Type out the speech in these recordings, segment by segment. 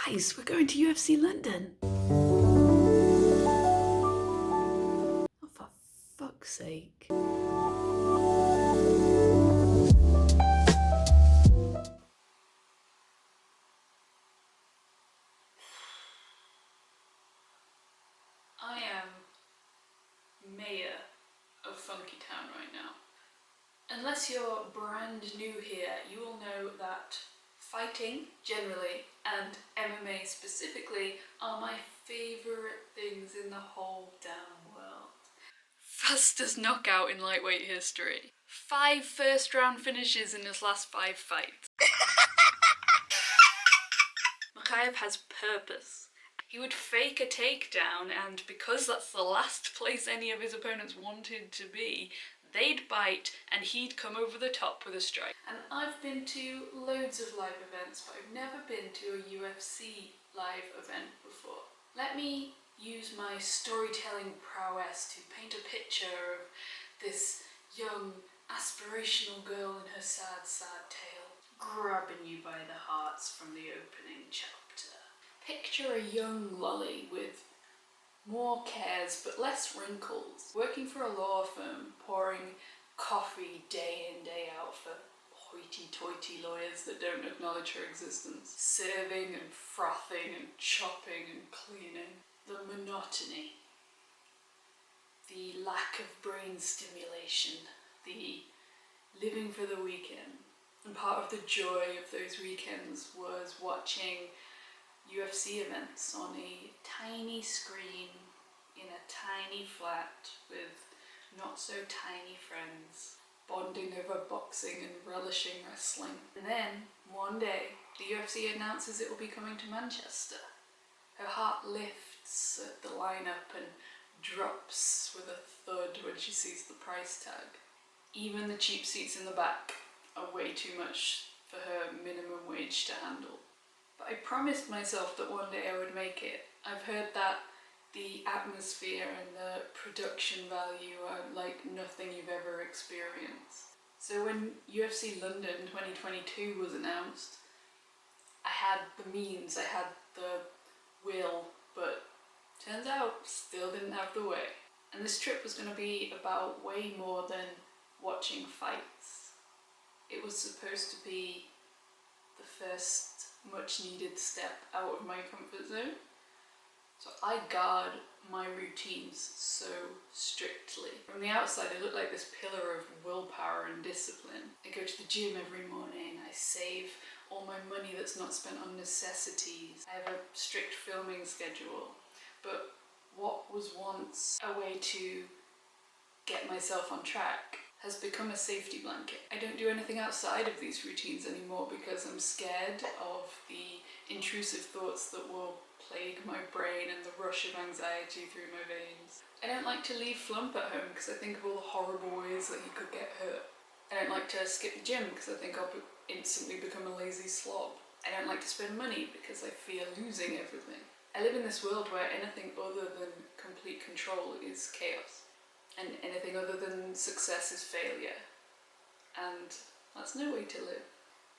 Guys, we're going to UFC London. Oh, for fuck's sake. I am mayor of Funky Town right now. Unless you're brand new here, you will know that fighting generally and MMA specifically are my favourite things in the whole damn world. Fastest knockout in lightweight history. 5 first round finishes in his last 5 fights. Makhachev has purpose. He would fake a takedown, and because that's the last place any of his opponents wanted to be, they'd bite and he'd come over the top with a strike. And I've been to loads of live events, but I've never been to a UFC live event before. Let me use my storytelling prowess to paint a picture of this young, aspirational girl and her sad, sad tale, grabbing you by the hearts from the opening chapter. Picture a young lolly with more cares but less wrinkles, working for a law firm, pouring coffee day in, day out for hoity-toity lawyers that don't acknowledge her existence, serving and frothing and chopping and cleaning. The monotony, the lack of brain stimulation, the living for the weekend. And part of the joy of those weekends was watching UFC events on a tiny screen in a tiny flat with not so tiny friends, bonding over boxing and relishing wrestling. And then one day the UFC announces it will be coming to Manchester. Her heart lifts at the lineup and drops with a thud when she sees the price tag. Even the cheap seats in the back are way too much for her minimum wage to handle. But I promised myself that one day I would make it. I've heard that the atmosphere and the production value are like nothing you've ever experienced. So when UFC London 2022 was announced, I had the means, I had the will, but turns out still didn't have the way. And this trip was going to be about way more than watching fights. It was supposed to be the first much needed step out of my comfort zone. So I guard my routines so strictly. From the outside I look like this pillar of willpower and discipline. I go to the gym every morning, I save all my money that's not spent on necessities. I have a strict filming schedule. But what was once a way to get myself on track has become a safety blanket. I don't do anything outside of these routines anymore because I'm scared of the intrusive thoughts that will plague my brain and the rush of anxiety through my veins. I don't like to leave Flump at home because I think of all the horrible ways that he could get hurt. I don't like to skip the gym because I think I'll instantly become a lazy slob. I don't like to spend money because I fear losing everything. I live in this world where anything other than complete control is chaos. And anything other than success is failure. And that's no way to live.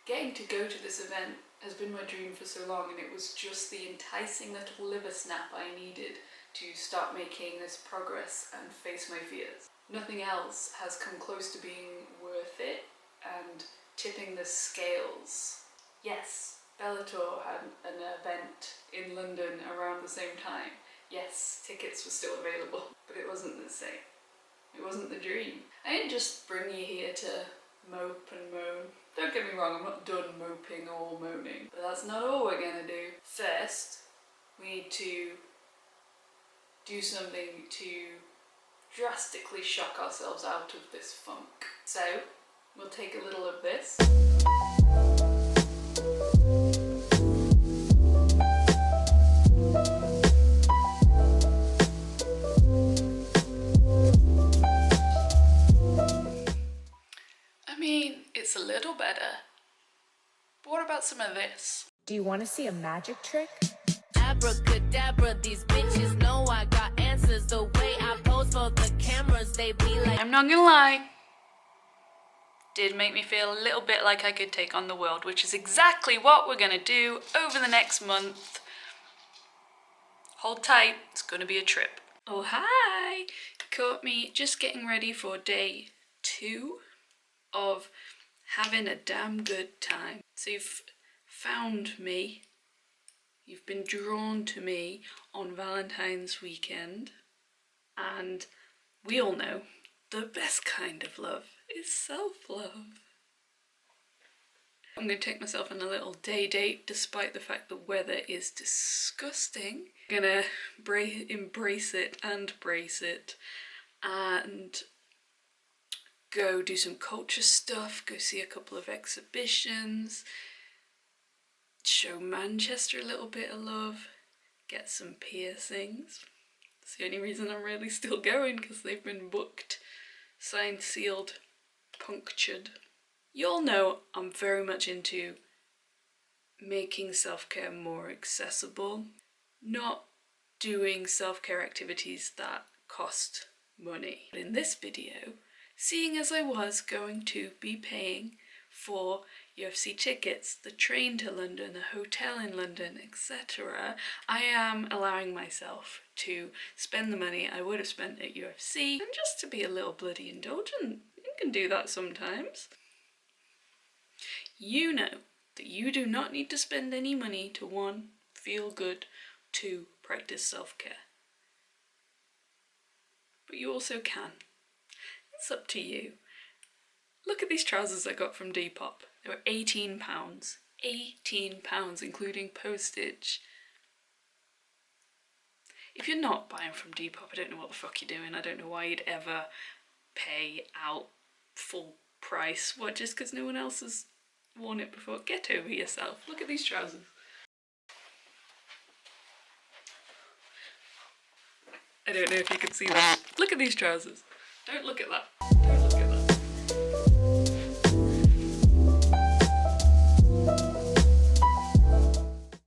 Getting to go to this event has been my dream for so long, and it was just the enticing little liver snap I needed to start making this progress and face my fears. Nothing else has come close to being worth it and tipping the scales. Yes, Bellator had an event in London around the same time. Yes, tickets were still available, but it wasn't the same. It wasn't the dream. I didn't just bring you here to mope and moan. Don't get me wrong, I'm not done moping or moaning, but that's not all we're gonna do. First, we need to do something to drastically shock ourselves out of this funk. So, we'll take a little of this. It's a little better. But what about some of this? Do you want to see a magic trick? Abracadabra, these bitches know I got answers. The way I pose for the cameras, they be like, I'm not gonna lie. did make me feel a little bit like I could take on the world, which is exactly what we're gonna do over the next month. Hold tight, it's gonna be a trip. Oh hi! Caught me just getting ready for day 2 of having a damn good time. So you've found me, you've been drawn to me on Valentine's weekend, and we all know the best kind of love is self-love. I'm going to take myself on a little day date despite the fact the weather is disgusting. I'm going to embrace it and brace it and go do some culture stuff, go see a couple of exhibitions, show Manchester a little bit of love, get some piercings. It's the only reason I'm really still going, because they've been booked, signed, sealed, punctured. You all know I'm very much into making self-care more accessible, not doing self-care activities that cost money. But in this video, seeing as I was going to be paying for UFC tickets, the train to London, the hotel in London, etc., I am allowing myself to spend the money I would have spent at UFC, and just to be a little bloody indulgent. You can do that sometimes. You know that you do not need to spend any money to 1, feel good, 2, practice self-care. But you also can. It's up to you. Look at these trousers I got from Depop. They were £18. £18, including postage. If you're not buying from Depop, I don't know what the fuck you're doing. I don't know why you'd ever pay out full price. What, just because no one else has worn it before? Get over yourself. Look at these trousers. I don't know if you can see that. Look at these trousers. Don't look at that. Don't look at that.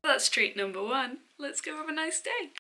That's treat number 1. Let's go have a nice day.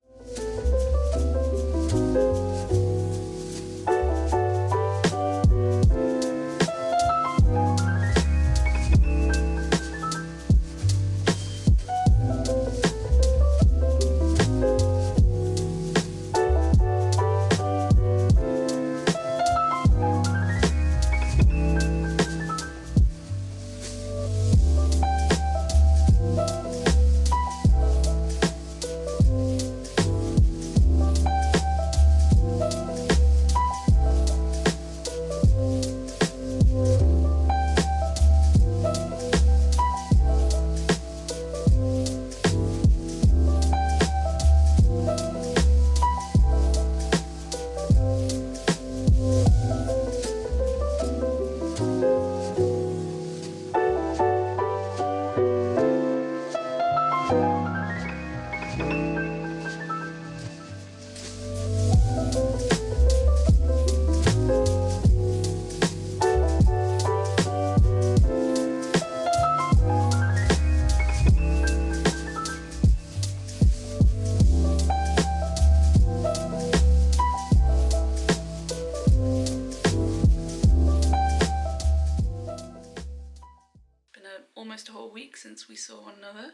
Almost a whole week since we saw one another.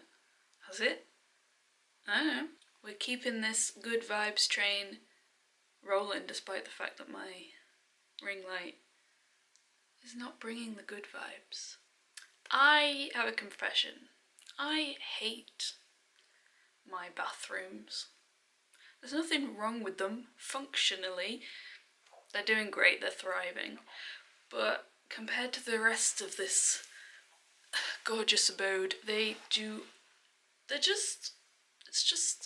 Has it? I don't know. We're keeping this good vibes train rolling despite the fact that my ring light is not bringing the good vibes. I have a confession. I hate my bathrooms. There's nothing wrong with them functionally. They're doing great, they're thriving. But compared to the rest of this gorgeous abode,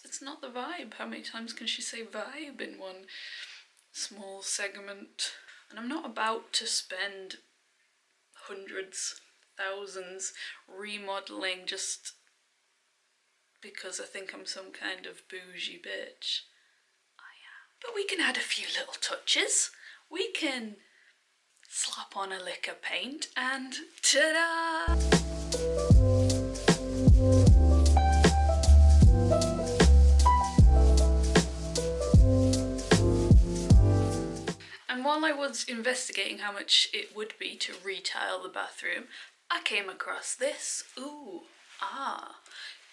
it's not the vibe. How many times can she say vibe in one small segment? And I'm not about to spend hundreds, thousands remodeling just because I think I'm some kind of bougie bitch. I am. But we can add a few little touches. We can slap on a lick of paint and ta-da! And while while I was investigating how much it would be to retile the bathroom, I came across this. Ooh,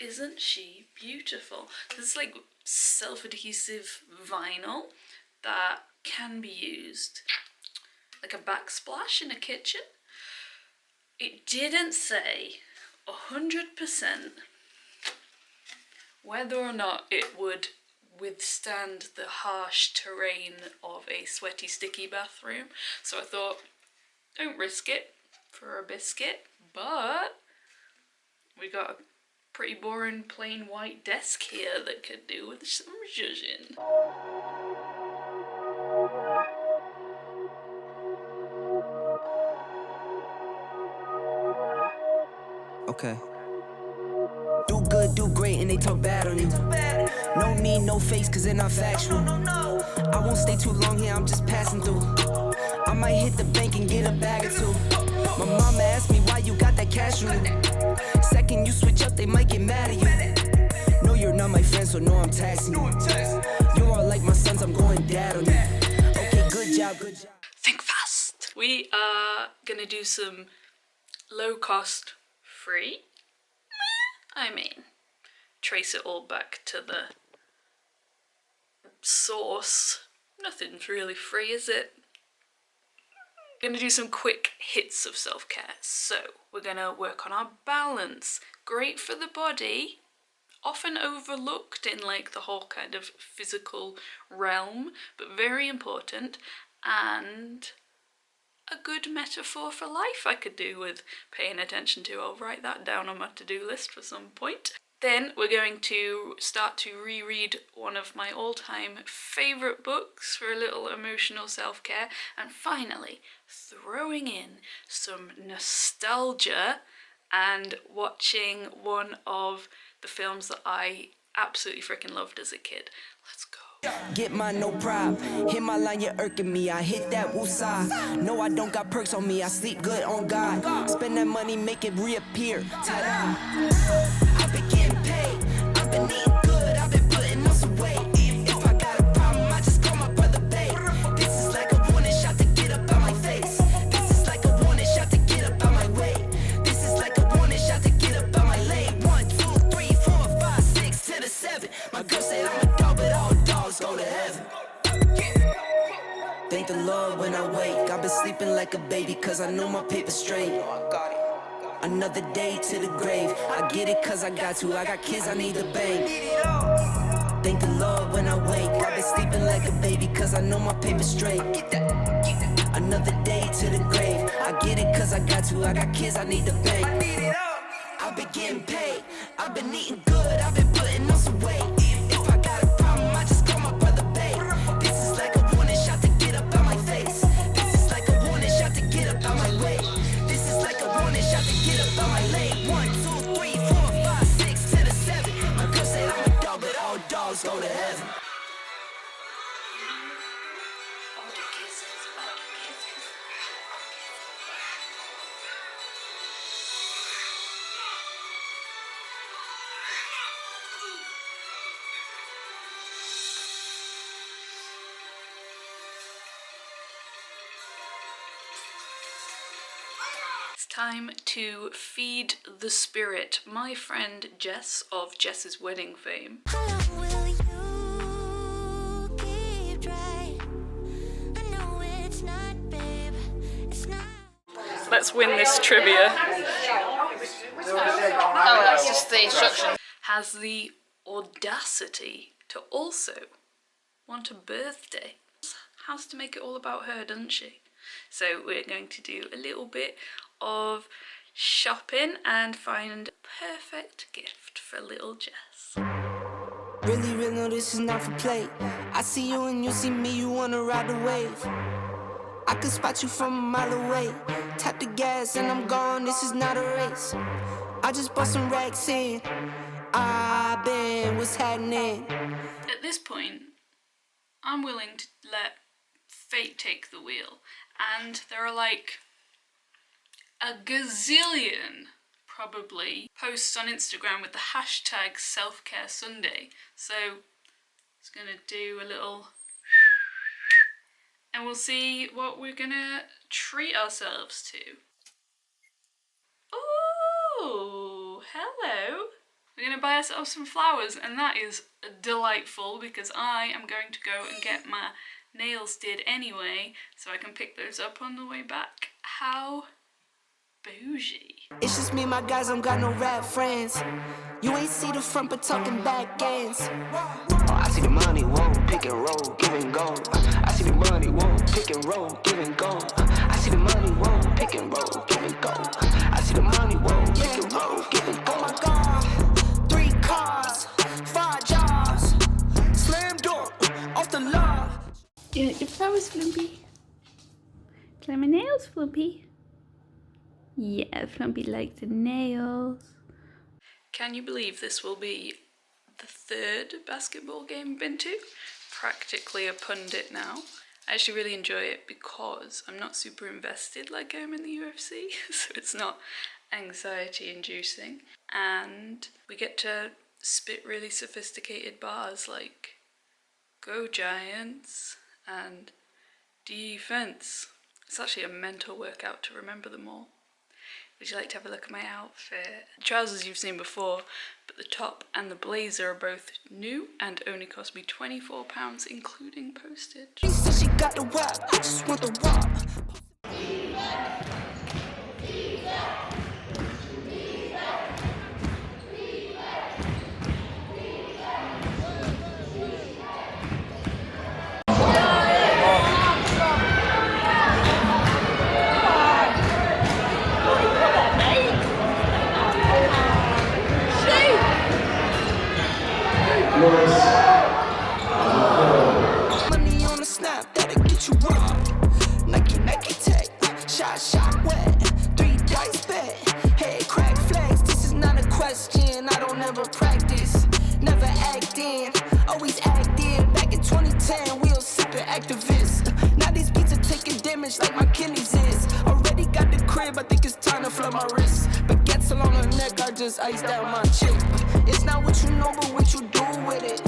isn't she beautiful? This is like self-adhesive vinyl that can be used like a backsplash in a kitchen. It didn't say 100% whether or not it would withstand the harsh terrain of a sweaty, sticky bathroom. So I thought, don't risk it for a biscuit, but we got a pretty boring plain white desk here that could do with some zhuzhin. Okay. Do good, do great, and they talk bad on you. No need, no face, cause they're not factual. I won't stay too long here, I'm just passing through. I might hit the bank and get a bag or two. My mama asked me why you got that cash on you. Second you switch up, they might get mad at you. No, you're not my friend, so no, I'm taxing you. You are like my sons, I'm going dad on you. Okay, good job, good job. Think fast. We are gonna do some low cost, free. I mean, trace it all back to the source. Nothing's really free, is it? Gonna do some quick hits of self-care. So we're gonna work on our balance. Great for the body, often overlooked in like the whole kind of physical realm, but very important, and a good metaphor for life I could do with paying attention to. I'll write that down on my to-do list for some point. Then we're going to start to reread one of my all-time favourite books for a little emotional self-care, and finally throwing in some nostalgia and watching one of the films that I absolutely freaking loved as a kid. Let's go. Get mine, no problem. Hit my line, you're irking me. I hit that woosah. No, I don't got perks on me. I sleep good on God. Spend that money, make it reappear. Ta-da. I've been getting paid. I've been eating good. I've been putting on some weight. If I got a problem, I just call my brother babe. This is like a warning shot to get up out my face. This is like a warning shot to get up out my way. This is like a warning shot to get up out my lane. 1, 2, 3, 4, 5, 6 to the 7. My girl said I'm a dog, but all dogs go to heaven. Thank the Lord when I wake. I've been sleeping like a baby cause I know my paper straight. Another day to the grave. I get it cause I got to. I got kids I need to bang. Thank the Lord when I wake. I've been sleeping like a baby cause I know my paper straight. Another day to the grave. I get it cause I got to. I got kids I need to bang. I've been getting paid. I've been eating good. I've been putting on some weight. If I got a problem, I just call my brother babe. This is like a warning shot to get up out my face. This is like a warning shot to get up out my way. This is like a warning shot to get up out my lane. 1, 2, 3, 4, 5, 6 to the 7. My girl said I'm a dog, but all dogs go to heaven. It's time to feed the spirit. My friend Jess of Jess's Wedding fame let's win this trivia. Oh, that's just the instruction. Has the audacity to also want a birthday. Has to make it all about her, doesn't she? So we're going to do a little bit of shopping and find a perfect gift for little Jess. Really, real, no, this is not for play. I see you and you see me, you wanna ride the wave. I can spot you from a mile away. Tap the gas and I'm gone, this is not a race. I just bought some racks in. I been, what's happening? At this point, I'm willing to let fate take the wheel. And there are like a gazillion, probably, posts on Instagram with the hashtag selfcaresunday. So, it's gonna do a little and we'll see what we're gonna treat ourselves to. Oh, hello. We're gonna buy ourselves some flowers, and that is delightful because I am going to go and get my nails did anyway, so I can pick those up on the way back. How bougie. It's just me and my guys, don't got no rap friends. You ain't see the front but talking back ends. Oh, I see the money, whoa, pick and roll, give and go. I see the money, whoa, pick and roll, give and go. I see the money, whoa, pick and roll, give and go. I see the money, whoa, pick and roll, give and go. Oh my God, 3 cars, 5 jobs, slam door, off the law. Do you like your flowers, Flumpy? Do you like my nails, Flumpy? Yeah, Flumpy likes the nails. Can you believe this will be the 3rd basketball game I've been to? Practically a pundit now. I actually really enjoy it because I'm not super invested like I am in the UFC, so it's not anxiety inducing. And we get to spit really sophisticated bars like "Go Giants" and "Defense." It's actually a mental workout to remember them all. Would you like to have a look at my outfit? The trousers you've seen before, but the top and the blazer are both new and only cost me £24, including postage. She said she got the wop, I just want the wop. Money on the snap, that'll get you robbed. Nike tech, shot wet, 3 dice bet, head crack flags. This is not a question, I don't ever practice, never act in, always act in. Back in 2010, we all sipping activists. Now these beats are taking damage like my kidneys is. Already got the crib, I think it's time to flood my wrist. But gets along her neck, I just iced out my chick. It's not what you know, but what you do with it.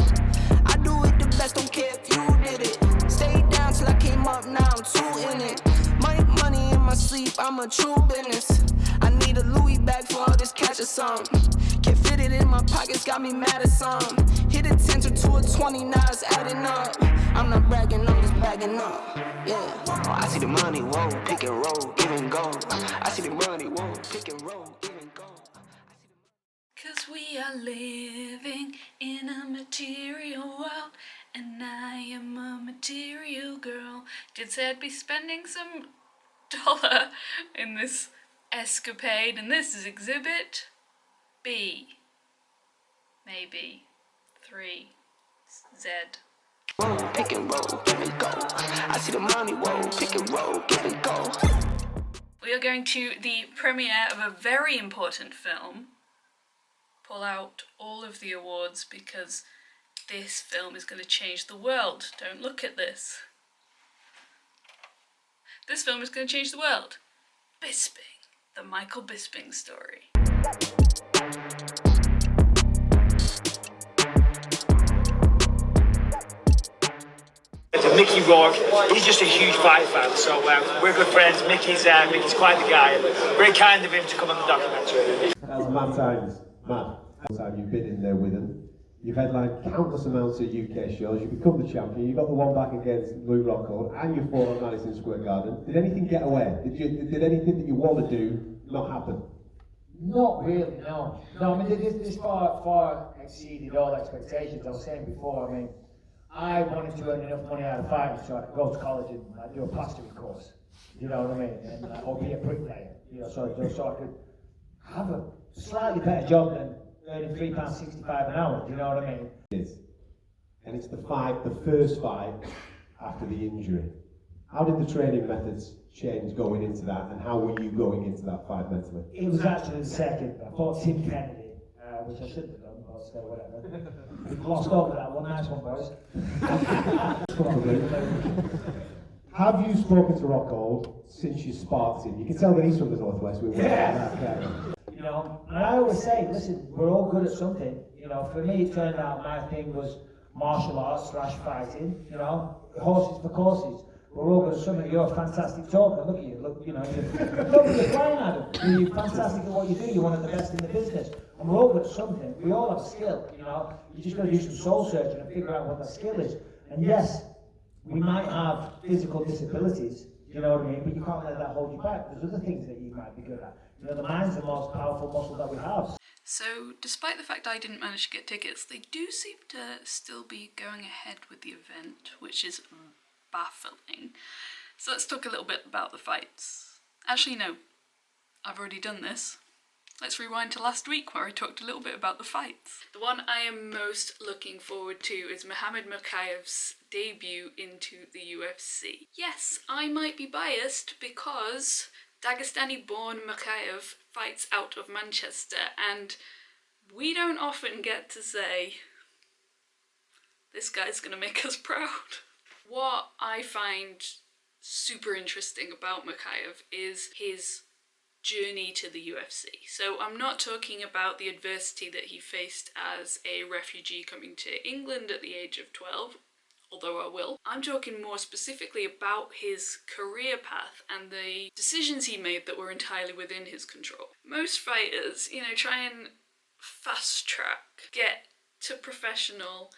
I do it the best, don't care if you did it. Stayed down till I came up, now I'm 2 in it. Money in my sleep, I'm a true business. I need a Louis bag for all this cash or something. Can't fit it in my pockets, got me mad at some. Hit a 10 to a 20, now it's adding up. I'm not bragging, I'm just bagging up. Yeah. Oh, I see the money, whoa, pick and roll, give and go. I see the money, whoa, pick and roll, give and go. 'Cause we are living in a material world, and I am a material girl. Did say I'd be spending some dollar in this escapade, and this is exhibit B. Maybe 3Z. Whoa, pick and roll, give and go. I see the money, whoa, pick and roll, give and go. We are going to the premiere of a very important film. Pull out all of the awards because this film is going to change the world. Don't look at this. This film is going to change the world. Bisping, the Michael Bisping story. Mickey Rourke, he's just a huge fight fan, so we're good friends. Mickey's quite the guy. Very kind of him to come on the documentary. That's mad times, mad. Time you've been in there with them, you've headlined countless amounts of UK shows, you've become the champion, you got the one back against Lou Rockhold, and you fought at Madison Square Garden. Did anything get away? Did anything that you want to do not happen? Not really, no. No, I mean, this far exceeded all expectations. I was saying before, I mean, I wanted to earn enough money out of fighting so I could go to college and do a plastering course, you know what I mean, and or be a bricklayer, you know, so I could have a slightly better job than earning £3.65 an hour, do you know what I mean? It is. And it's the first fight after the injury. How did the training methods change going into that, and how were you going into that fight mentally? It was actually the second. I fought Tim Kennedy, which I shouldn't have done, but whatever. We glossed over that one. Nice one, boys. Have you spoken to Rockhold since you sparked him? You can tell that he's from the Northwest. You know, and I always say, listen, we're all good at something. You know, for me, it turned out my thing was martial arts / fighting. You know, horses for courses. We're all going to something. You're a fantastic talker. Look at you. Look, you know, you're flying, Adam. You're fantastic at what you do. You're one of the best in the business. And we're all good at something. We all have a skill, you know. You just got to do some soul searching and figure out what that skill is. And yes, we might have physical disabilities, you know what I mean? But you can't let that hold you back. There's other things that you might be good at. You know, the mind's the most powerful muscle that we have. So, despite the fact I didn't manage to get tickets, they do seem to still be going ahead with the event, which is baffling. So let's talk a little bit about the fights. Actually, no, I've already done this. Let's rewind to last week where I talked a little bit about the fights. The one I am most looking forward to is Muhammad Mokaev's debut into the UFC. Yes, I might be biased because Dagestani-born Mokaev fights out of Manchester, and we don't often get to say, this guy's gonna make us proud. What I find super interesting about Mokaev is his journey to the UFC. So I'm not talking about the adversity that he faced as a refugee coming to England at the age of 12, although I will. I'm talking more specifically about his career path and the decisions he made that were entirely within his control. Most fighters, you know, try and fast track, get to professional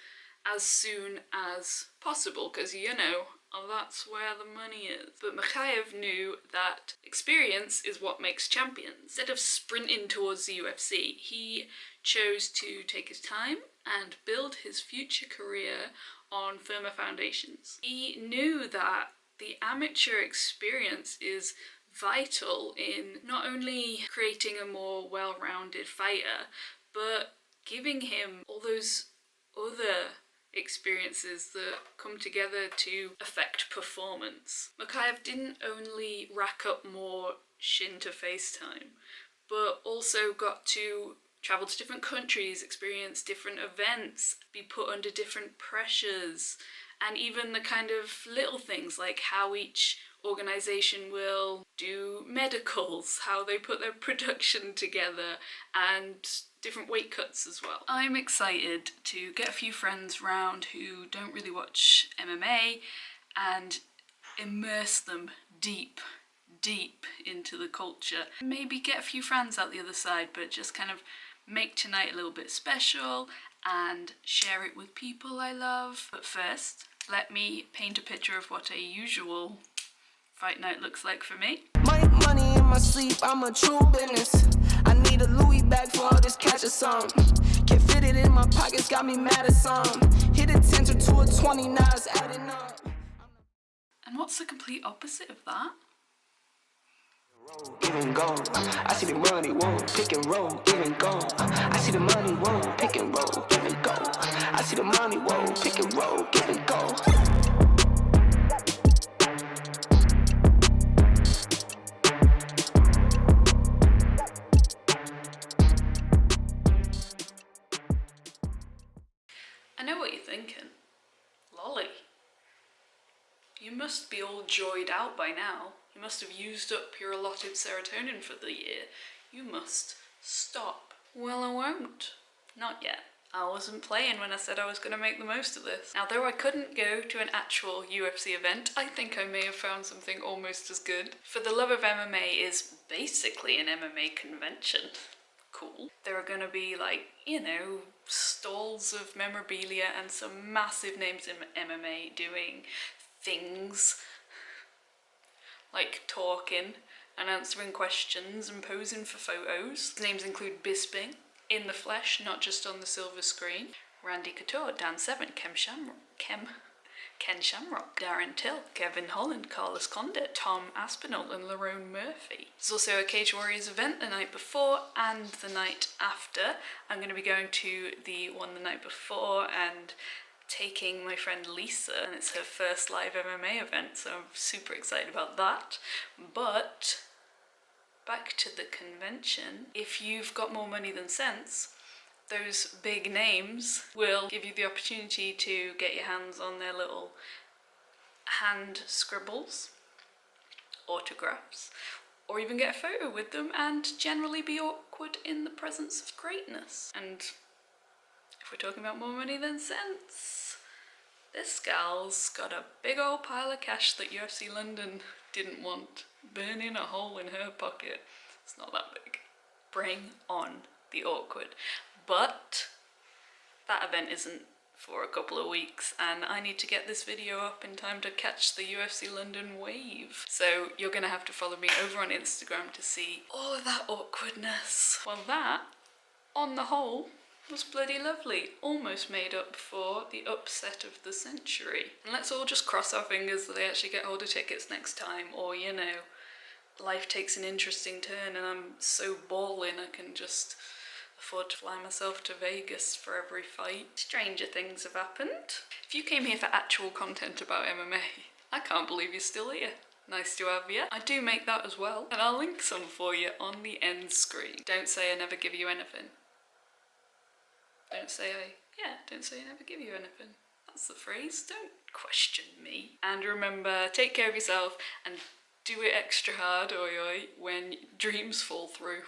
as soon as possible, because, you know, that's where the money is. But Mokaev knew that experience is what makes champions. Instead of sprinting towards the UFC, he chose to take his time and build his future career on firmer foundations. He knew that the amateur experience is vital in not only creating a more well-rounded fighter, but giving him all those other experiences that come together to affect performance. Mokaev didn't only rack up more shin to face time, but also got to travel to different countries, experience different events, be put under different pressures, and even the kind of little things like how each organisation will do medicals, how they put their production together, and different weight cuts as well. I'm excited to get a few friends round who don't really watch MMA and immerse them deep into the culture. Maybe get a few friends out the other side, but just kind of make tonight a little bit special and share it with people I love. But first, let me paint a picture of what a usual fight night looks like for me. Money in my sleep, I'm a true business. I need a Louis bag for all this cash or something. Can't fit it in my pockets, got me mad at some. Hit a 10 to a 20, now it's adding up. And what's the complete opposite of that? Even go. I see the money, won't pick and roll, even go. I see the money, won't pick and roll, even go. I see the money, won't pick and roll, even go. I know what you're thinking. Lolly. You must be all joyed out by now. You must have used up your allotted serotonin for the year. You must stop. Well, I won't. Not yet. I wasn't playing when I said I was going to make the most of this. Now, though I couldn't go to an actual UFC event, I think I may have found something almost as good. For the Love of MMA is basically an MMA convention. Cool. There are going to be, like, you know, stalls of memorabilia and some massive names in MMA doing things like talking and answering questions and posing for photos. Names include Bisping, in the flesh, not just on the silver screen, Randy Couture, Dan Severn, Ken Shamrock, Darren Till, Kevin Holland, Carlos Condit, Tom Aspinall and Lerone Murphy. There's also a Cage Warriors event the night before and the night after. I'm going to be going to the one the night before and taking my friend Lisa, and it's her first live MMA event, so I'm super excited about that. But back to the convention. If you've got more money than sense, those big names will give you the opportunity to get your hands on their little hand scribbles, autographs, or even get a photo with them and generally be awkward in the presence of greatness. And if we're talking about more money than sense, This gal's got a big old pile of cash that UFC London didn't want, burning a hole in her pocket. It's not that big. Bring on the awkward. But that event isn't for a couple of weeks, and I need to get this video up in time to catch the UFC London wave. So you're gonna have to follow me over on Instagram to see all of that awkwardness. Well, that, on the whole, was bloody lovely. Almost made up for the upset of the century. And let's all just cross our fingers that they actually get hold of tickets next time, or, you know, life takes an interesting turn and I'm so balling I can just afford to fly myself to Vegas for every fight. Stranger things have happened. If you came here for actual content about MMA, I can't believe you're still here. Nice to have you. I do make that as well, and I'll link some for you on the end screen. Don't say I never give you anything. Don't say I never give you anything. That's the phrase. Don't question me. And remember, take care of yourself and do it extra hard, oi oi, when dreams fall through.